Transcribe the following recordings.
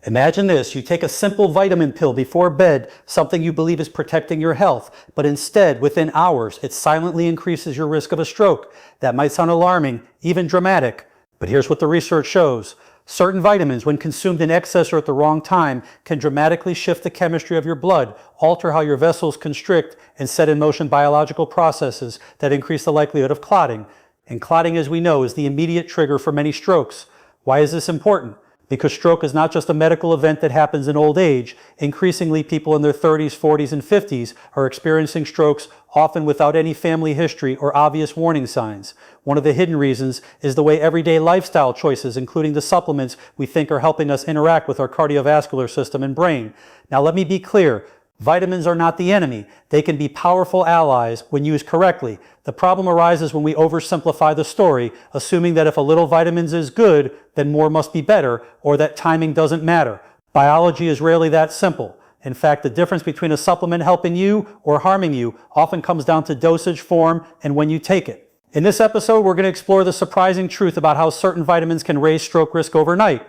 Imagine this, you take a simple vitamin pill before bed, something you believe is protecting your health, but instead, within hours, it silently increases your risk of a stroke. That might sound alarming, even dramatic, but here's what the research shows. Certain vitamins, when consumed in excess or at the wrong time, can dramatically shift the chemistry of your blood, alter how your vessels constrict, and set in motion biological processes that increase the likelihood of clotting. And clotting, as we know, is the immediate trigger for many strokes. Why is this important? Because stroke is not just a medical event that happens in old age. Increasingly, people in their 30s, 40s, and 50s are experiencing strokes, often without any family history or obvious warning signs. One of the hidden reasons is the way everyday lifestyle choices, including the supplements we think are helping us interact with our cardiovascular system and brain. Now, let me be clear. Vitamins are not the enemy. They can be powerful allies when used correctly. The problem arises when we oversimplify the story, assuming that if a little vitamins is good, then more must be better, or that timing doesn't matter. Biology is rarely that simple. In fact, the difference between a supplement helping you or harming you often comes down to dosage, form, and when you take it. In this episode, we're going to explore the surprising truth about how certain vitamins can raise stroke risk overnight.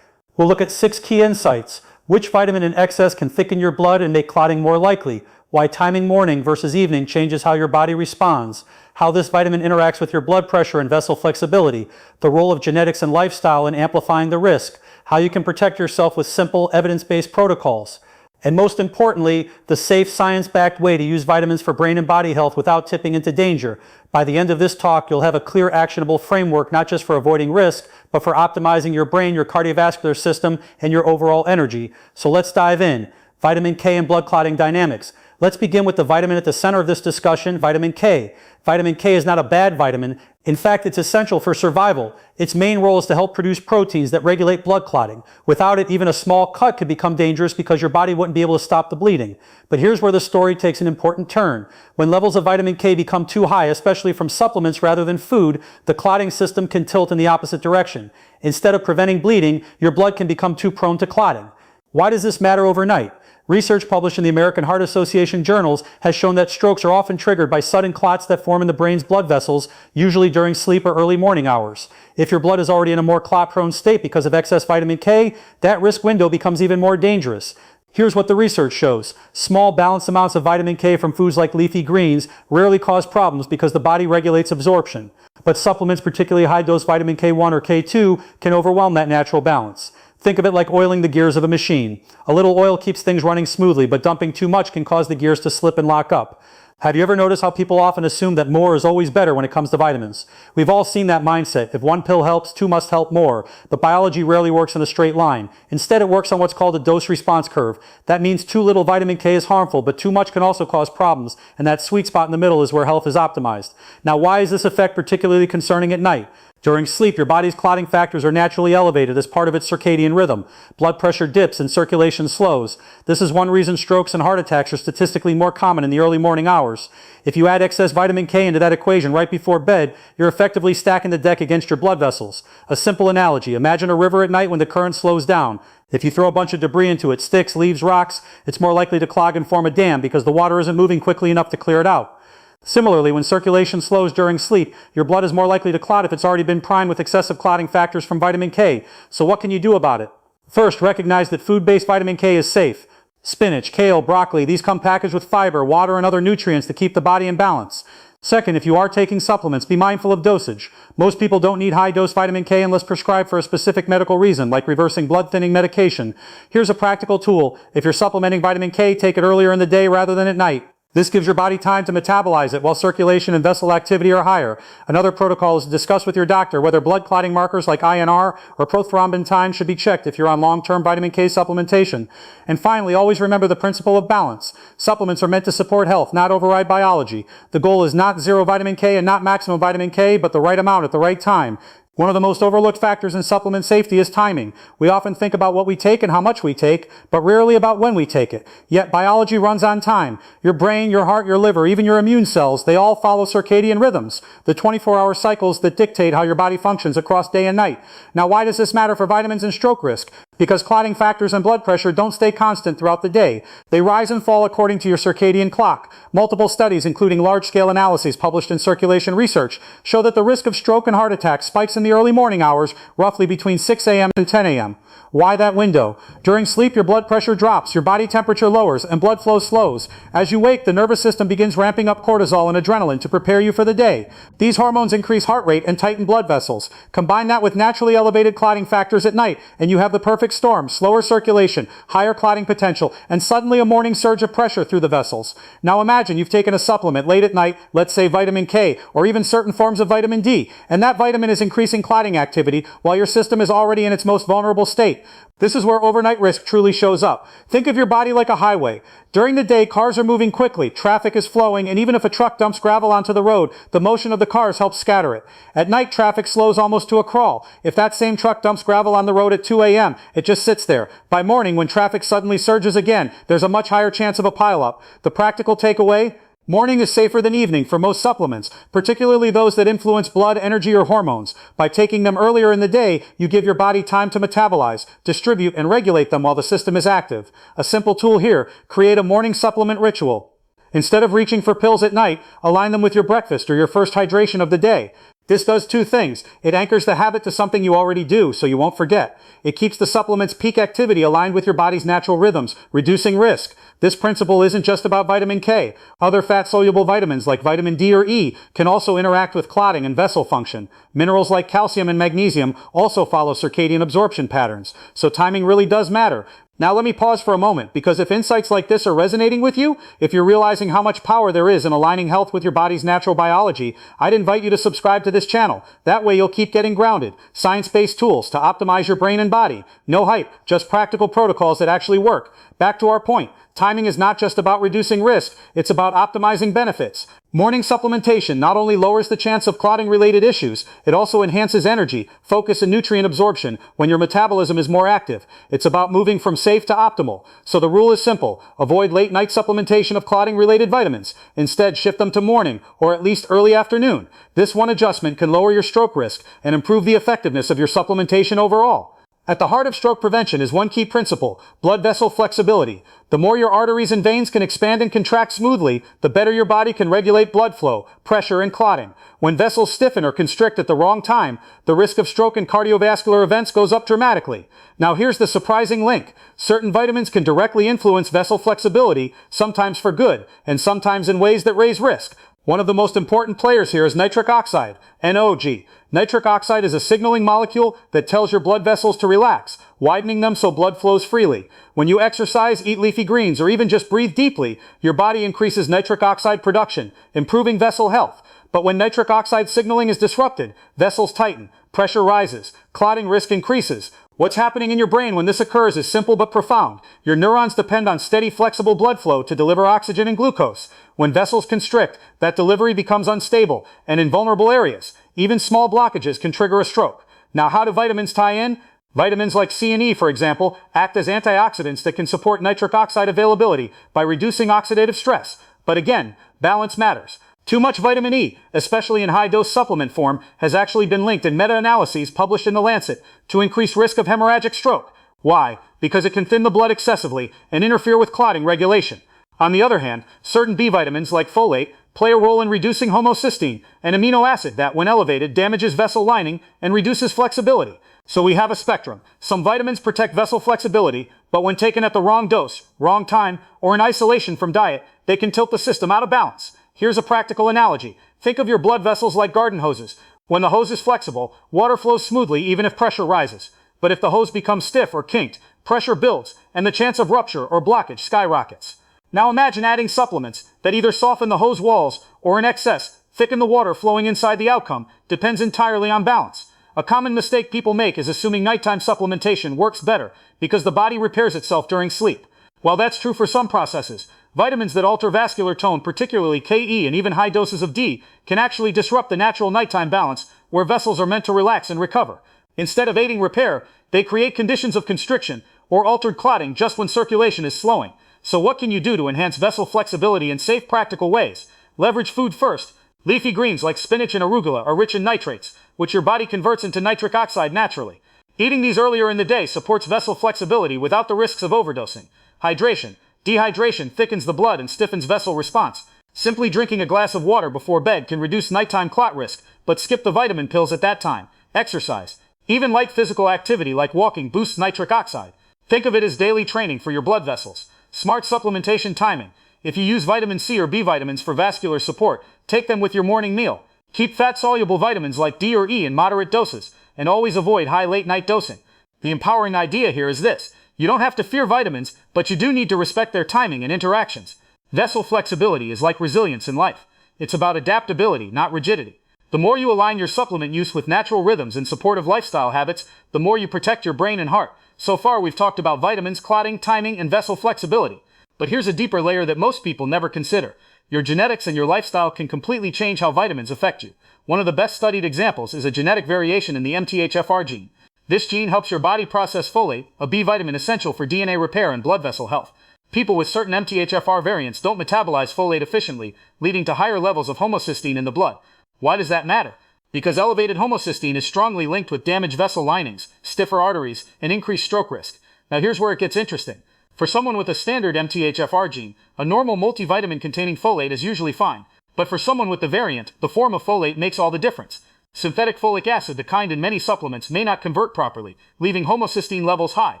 We'll look at 6 key insights. Which vitamin in excess can thicken your blood and make clotting more likely? Why timing morning versus evening changes how your body responds. How this vitamin interacts with your blood pressure and vessel flexibility. The role of genetics and lifestyle in amplifying the risk. How you can protect yourself with simple evidence-based protocols. And most importantly, the safe science-backed way to use vitamins for brain and body health without tipping into danger. By the end of this talk, you'll have a clear, actionable framework not just for avoiding risk, but for optimizing your brain, your cardiovascular system, and your overall energy. So let's dive in. Vitamin K and blood clotting dynamics. Let's begin with the vitamin at the center of this discussion, vitamin K. Vitamin K is not a bad vitamin. In fact, it's essential for survival. Its main role is to help produce proteins that regulate blood clotting. Without it, even a small cut could become dangerous because your body wouldn't be able to stop the bleeding. But here's where the story takes an important turn. When levels of vitamin K become too high, especially from supplements rather than food, the clotting system can tilt in the opposite direction. Instead of preventing bleeding, your blood can become too prone to clotting. Why does this matter overnight? Research published in the American Heart Association journals has shown that strokes are often triggered by sudden clots that form in the brain's blood vessels, usually during sleep or early morning hours. If your blood is already in a more clot-prone state because of excess vitamin K, that risk window becomes even more dangerous. Here's what the research shows. Small, balanced amounts of vitamin K from foods like leafy greens rarely cause problems because the body regulates absorption. But supplements, particularly high-dose vitamin K1 or K2, can overwhelm that natural balance. Think of it like oiling the gears of a machine. A little oil keeps things running smoothly, but dumping too much can cause the gears to slip and lock up. Have you ever noticed how people often assume that more is always better when it comes to vitamins? We've all seen that mindset. If one pill helps, 2 must help more. But biology rarely works in a straight line. Instead, it works on what's called a dose-response curve. That means too little vitamin K is harmful, but too much can also cause problems, and that sweet spot in the middle is where health is optimized. Now, why is this effect particularly concerning at night? During sleep, your body's clotting factors are naturally elevated as part of its circadian rhythm. Blood pressure dips and circulation slows. This is one reason strokes and heart attacks are statistically more common in the early morning hours. If you add excess vitamin K into that equation right before bed, you're effectively stacking the deck against your blood vessels. A simple analogy, imagine a river at night when the current slows down. If you throw a bunch of debris into it, sticks, leaves, rocks, it's more likely to clog and form a dam because the water isn't moving quickly enough to clear it out. Similarly, when circulation slows during sleep, your blood is more likely to clot if it's already been primed with excessive clotting factors from vitamin K. So what can you do about it? First, recognize that food-based vitamin K is safe. Spinach, kale, broccoli, these come packaged with fiber, water, and other nutrients to keep the body in balance. Second, if you are taking supplements, be mindful of dosage. Most people don't need high-dose vitamin K unless prescribed for a specific medical reason, like reversing blood-thinning medication. Here's a practical tool. If you're supplementing vitamin K, take it earlier in the day rather than at night. This gives your body time to metabolize it while circulation and vessel activity are higher. Another protocol is to discuss with your doctor whether blood clotting markers like INR or prothrombin time should be checked if you're on long-term vitamin K supplementation. And finally, always remember the principle of balance. Supplements are meant to support health, not override biology. The goal is not zero vitamin K and not maximum vitamin K, but the right amount at the right time. One of the most overlooked factors in supplement safety is timing. We often think about what we take and how much we take, but rarely about when we take it. Yet biology runs on time. Your brain, your heart, your liver, even your immune cells, they all follow circadian rhythms, the 24-hour cycles that dictate how your body functions across day and night. Now, why does this matter for vitamins and stroke risk? because clotting factors and blood pressure don't stay constant throughout the day. They rise and fall according to your circadian clock. Multiple studies, including large-scale analyses published in Circulation Research, show that the risk of stroke and heart attack spikes in the early morning hours, roughly between 6 a.m. and 10 a.m. Why that window? During sleep, your blood pressure drops, your body temperature lowers, and blood flow slows. As you wake, the nervous system begins ramping up cortisol and adrenaline to prepare you for the day. These hormones increase heart rate and tighten blood vessels. Combine that with naturally elevated clotting factors at night, and you have the perfect storm: slower circulation, higher clotting potential, and suddenly a morning surge of pressure through the vessels. Now imagine you've taken a supplement late at night, let's say vitamin K, or even certain forms of vitamin D, and that vitamin is increasing clotting activity while your system is already in its most vulnerable state. This is where overnight risk truly shows up. Think of your body like a highway. During the day, cars are moving quickly, traffic is flowing, and even if a truck dumps gravel onto the road, the motion of the cars helps scatter it. At night, traffic slows almost to a crawl. If that same truck dumps gravel on the road at 2 a.m., it just sits there. By morning, when traffic suddenly surges again, there's a much higher chance of a pileup. The practical takeaway? Morning is safer than evening for most supplements, particularly those that influence blood, energy, or hormones. By taking them earlier in the day, you give your body time to metabolize, distribute, and regulate them while the system is active. A simple tool here: create a morning supplement ritual. Instead of reaching for pills at night, align them with your breakfast or your first hydration of the day. This does two things. It anchors the habit to something you already do, so you won't forget. It keeps the supplement's peak activity aligned with your body's natural rhythms, reducing risk. This principle isn't just about vitamin K. Other fat-soluble vitamins like vitamin D or E can also interact with clotting and vessel function. Minerals like calcium and magnesium also follow circadian absorption patterns, so timing really does matter. Now let me pause for a moment, because if insights like this are resonating with you, if you're realizing how much power there is in aligning health with your body's natural biology, I'd invite you to subscribe to this channel. That way you'll keep getting grounded. Science-based tools to optimize your brain and body. No hype, just practical protocols that actually work. Back to our point. Timing is not just about reducing risk, it's about optimizing benefits. Morning supplementation not only lowers the chance of clotting-related issues, it also enhances energy, focus, and nutrient absorption when your metabolism is more active. It's about moving from safe to optimal. So the rule is simple: avoid late-night supplementation of clotting-related vitamins. Instead, shift them to morning, or at least early afternoon. This one adjustment can lower your stroke risk and improve the effectiveness of your supplementation overall. At the heart of stroke prevention is one key principle: blood vessel flexibility. The more your arteries and veins can expand and contract smoothly, the better your body can regulate blood flow, pressure, and clotting. When vessels stiffen or constrict at the wrong time, the risk of stroke and cardiovascular events goes up dramatically. Now here's the surprising link. Certain vitamins can directly influence vessel flexibility, sometimes for good, and sometimes in ways that raise risk. One of the most important players here is nitric oxide, NOG. Nitric oxide is a signaling molecule that tells your blood vessels to relax, widening them so blood flows freely. When you exercise, eat leafy greens, or even just breathe deeply, your body increases nitric oxide production, improving vessel health. But when nitric oxide signaling is disrupted, vessels tighten, pressure rises, clotting risk increases. What's happening in your brain when this occurs is simple but profound. Your neurons depend on steady, flexible blood flow to deliver oxygen and glucose. When vessels constrict, that delivery becomes unstable, and in vulnerable areas, even small blockages can trigger a stroke. Now, how do vitamins tie in? Vitamins like C and E, for example, act as antioxidants that can support nitric oxide availability by reducing oxidative stress. But again, balance matters. Too much vitamin E, especially in high-dose supplement form, has actually been linked in meta-analyses published in The Lancet to increased risk of hemorrhagic stroke. Why? Because it can thin the blood excessively and interfere with clotting regulation. On the other hand, certain B vitamins like folate play a role in reducing homocysteine, an amino acid that, when elevated, damages vessel lining and reduces flexibility. So we have a spectrum. Some vitamins protect vessel flexibility, but when taken at the wrong dose, wrong time, or in isolation from diet, they can tilt the system out of balance. Here's a practical analogy. Think of your blood vessels like garden hoses. When the hose is flexible, water flows smoothly even if pressure rises. But if the hose becomes stiff or kinked, pressure builds, and the chance of rupture or blockage skyrockets. Now imagine adding supplements that either soften the hose walls or, in excess, thicken the water flowing inside. The outcome depends entirely on balance. A common mistake people make is assuming nighttime supplementation works better because the body repairs itself during sleep. While that's true for some processes, vitamins that alter vascular tone, particularly Ke and even high doses of D, can actually disrupt the natural nighttime balance where vessels are meant to relax and recover. Instead of aiding repair, they create conditions of constriction or altered clotting just when circulation is slowing. So what can you do to enhance vessel flexibility in safe, practical ways? Leverage food first. Leafy greens like spinach and arugula are rich in nitrates, which your body converts into nitric oxide naturally. Eating these earlier in the day supports vessel flexibility without the risks of overdosing. Hydration. Dehydration thickens the blood and stiffens vessel response. Simply drinking a glass of water before bed can reduce nighttime clot risk, but skip the vitamin pills at that time. Exercise. Even light physical activity like walking boosts nitric oxide. Think of it as daily training for your blood vessels. Smart supplementation timing. If you use vitamin C or B vitamins for vascular support, take them with your morning meal. Keep fat-soluble vitamins like D or E in moderate doses, and always avoid high late-night dosing. The empowering idea here is this. You don't have to fear vitamins, but you do need to respect their timing and interactions. Vessel flexibility is like resilience in life. It's about adaptability, not rigidity. The more you align your supplement use with natural rhythms and supportive lifestyle habits, the more you protect your brain and heart. So far, we've talked about vitamins, clotting, timing, and vessel flexibility. But here's a deeper layer that most people never consider. Your genetics and your lifestyle can completely change how vitamins affect you. One of the best studied examples is a genetic variation in the MTHFR gene. This gene helps your body process folate, a B vitamin essential for DNA repair and blood vessel health. People with certain MTHFR variants don't metabolize folate efficiently, leading to higher levels of homocysteine in the blood. Why does that matter? Because elevated homocysteine is strongly linked with damaged vessel linings, stiffer arteries, and increased stroke risk. Now here's where it gets interesting. For someone with a standard MTHFR gene, a normal multivitamin containing folate is usually fine. But for someone with the variant, the form of folate makes all the difference. Synthetic folic acid, the kind in many supplements, may not convert properly, leaving homocysteine levels high.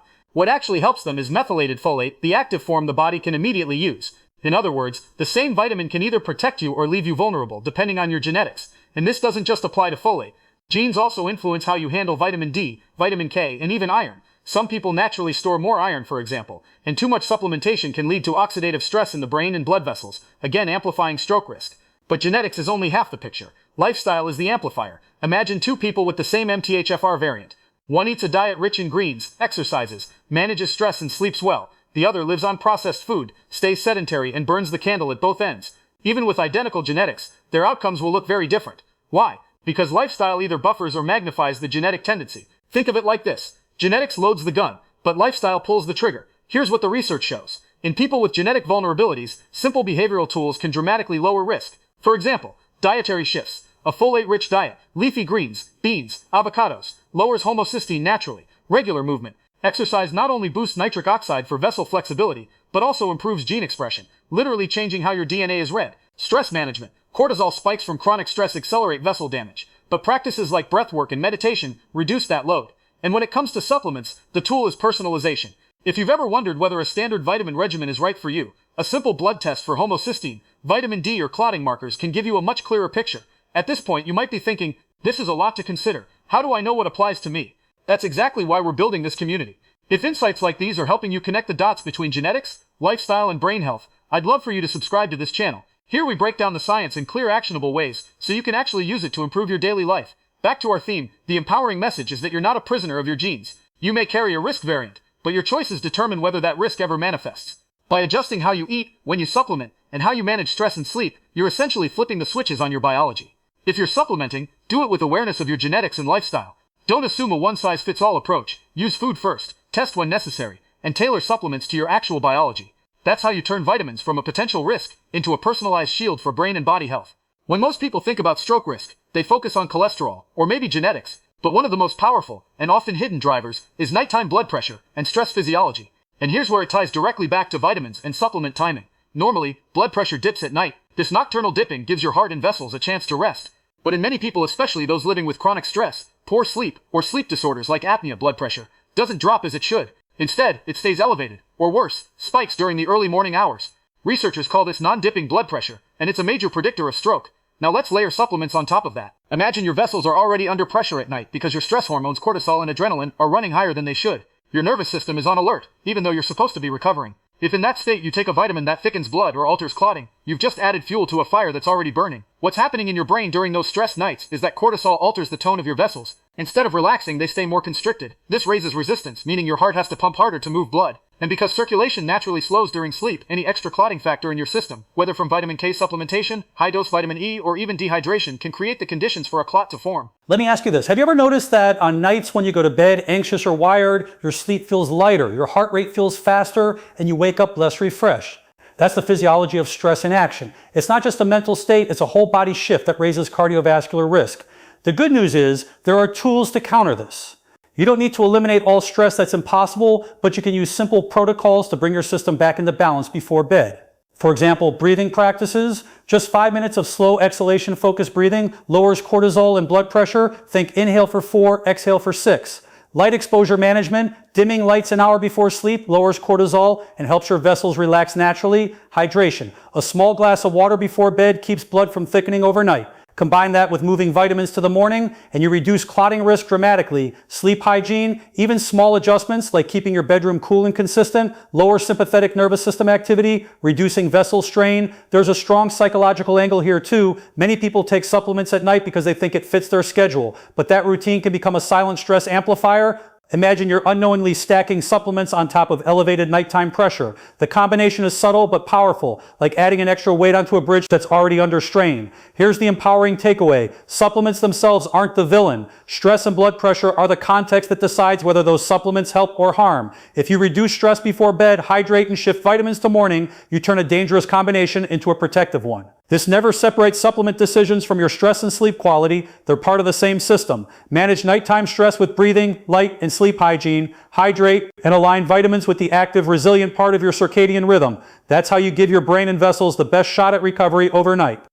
What actually helps them is methylated folate, the active form the body can immediately use. In other words, the same vitamin can either protect you or leave you vulnerable, depending on your genetics. And this doesn't just apply to folate. Genes also influence how you handle vitamin D, vitamin K, and even iron. Some people naturally store more iron, for example, and too much supplementation can lead to oxidative stress in the brain and blood vessels, again amplifying stroke risk. But genetics is only half the picture. Lifestyle is the amplifier. Imagine two people with the same MTHFR variant. One eats a diet rich in greens, exercises, manages stress and sleeps well. The other lives on processed food, stays sedentary, and burns the candle at both ends. Even with identical genetics, their outcomes will look very different. Why? Because lifestyle either buffers or magnifies the genetic tendency. Think of it like this. Genetics loads the gun, but lifestyle pulls the trigger. Here's what the research shows. In people with genetic vulnerabilities, simple behavioral tools can dramatically lower risk. For example, dietary shifts. A folate-rich diet, leafy greens, beans, avocados, lowers homocysteine naturally. Regular movement. Exercise not only boosts nitric oxide for vessel flexibility, but also improves gene expression, literally changing how your DNA is read. Stress management. Cortisol spikes from chronic stress accelerate vessel damage, but practices like breathwork and meditation reduce that load. And when it comes to supplements, the tool is personalization. If you've ever wondered whether a standard vitamin regimen is right for you, a simple blood test for homocysteine, vitamin D, or clotting markers can give you a much clearer picture. At this point, you might be thinking, this is a lot to consider. How do I know what applies to me? That's exactly why we're building this community. If insights like these are helping you connect the dots between genetics, lifestyle, and brain health, I'd love for you to subscribe to this channel. Here we break down the science in clear, actionable ways, so you can actually use it to improve your daily life. Back to our theme, the empowering message is that you're not a prisoner of your genes. You may carry a risk variant, but your choices determine whether that risk ever manifests. By adjusting how you eat, when you supplement, and how you manage stress and sleep, you're essentially flipping the switches on your biology. If you're supplementing, do it with awareness of your genetics and lifestyle. Don't assume a one-size-fits-all approach. Use food first, test when necessary, and tailor supplements to your actual biology. That's how you turn vitamins from a potential risk into a personalized shield for brain and body health. When most people think about stroke risk, they focus on cholesterol, or maybe genetics, but one of the most powerful and often hidden drivers is nighttime blood pressure and stress physiology. And here's where it ties directly back to vitamins and supplement timing. Normally, blood pressure dips at night. This nocturnal dipping gives your heart and vessels a chance to rest. But in many people, especially those living with chronic stress, poor sleep, or sleep disorders like apnea, blood pressure doesn't drop as it should. Instead, it stays elevated, or worse, spikes during the early morning hours. Researchers call this non-dipping blood pressure, and it's a major predictor of stroke. Now let's layer supplements on top of that. Imagine your vessels are already under pressure at night because your stress hormones, cortisol and adrenaline, are running higher than they should. Your nervous system is on alert, even though you're supposed to be recovering. If in that state you take a vitamin that thickens blood or alters clotting, you've just added fuel to a fire that's already burning. What's happening in your brain during those stress nights is that cortisol alters the tone of your vessels. Instead of relaxing, they stay more constricted. This raises resistance, meaning your heart has to pump harder to move blood. And because circulation naturally slows during sleep, any extra clotting factor in your system, whether from vitamin K supplementation, high-dose vitamin E, or even dehydration, can create the conditions for a clot to form. Let me ask you this. Have you ever noticed that on nights when you go to bed anxious or wired, your sleep feels lighter, your heart rate feels faster, and you wake up less refreshed? That's the physiology of stress in action. It's not just a mental state, it's a whole body shift that raises cardiovascular risk. The good news is there are tools to counter this. You don't need to eliminate all stress, that's impossible, but you can use simple protocols to bring your system back into balance before bed. For example, breathing practices. Just 5 minutes of slow exhalation focused breathing lowers cortisol and blood pressure. Think inhale for 4, exhale for 6. Light exposure management. Dimming lights an hour before sleep lowers cortisol and helps your vessels relax naturally. Hydration. A small glass of water before bed keeps blood from thickening overnight. Combine that with moving vitamins to the morning, and you reduce clotting risk dramatically. Sleep hygiene, even small adjustments like keeping your bedroom cool and consistent, lower sympathetic nervous system activity, reducing vessel strain. There's a strong psychological angle here too. Many people take supplements at night because they think it fits their schedule, but that routine can become a silent stress amplifier. Imagine you're unknowingly stacking supplements on top of elevated nighttime pressure. The combination is subtle but powerful, like adding an extra weight onto a bridge that's already under strain. Here's the empowering takeaway. Supplements themselves aren't the villain. Stress and blood pressure are the context that decides whether those supplements help or harm. If you reduce stress before bed, hydrate, and shift vitamins to morning, you turn a dangerous combination into a protective one. This never separates supplement decisions from your stress and sleep quality. They're part of the same system. Manage nighttime stress with breathing, light, and sleep hygiene. Hydrate and align vitamins with the active, resilient part of your circadian rhythm. That's how you give your brain and vessels the best shot at recovery overnight.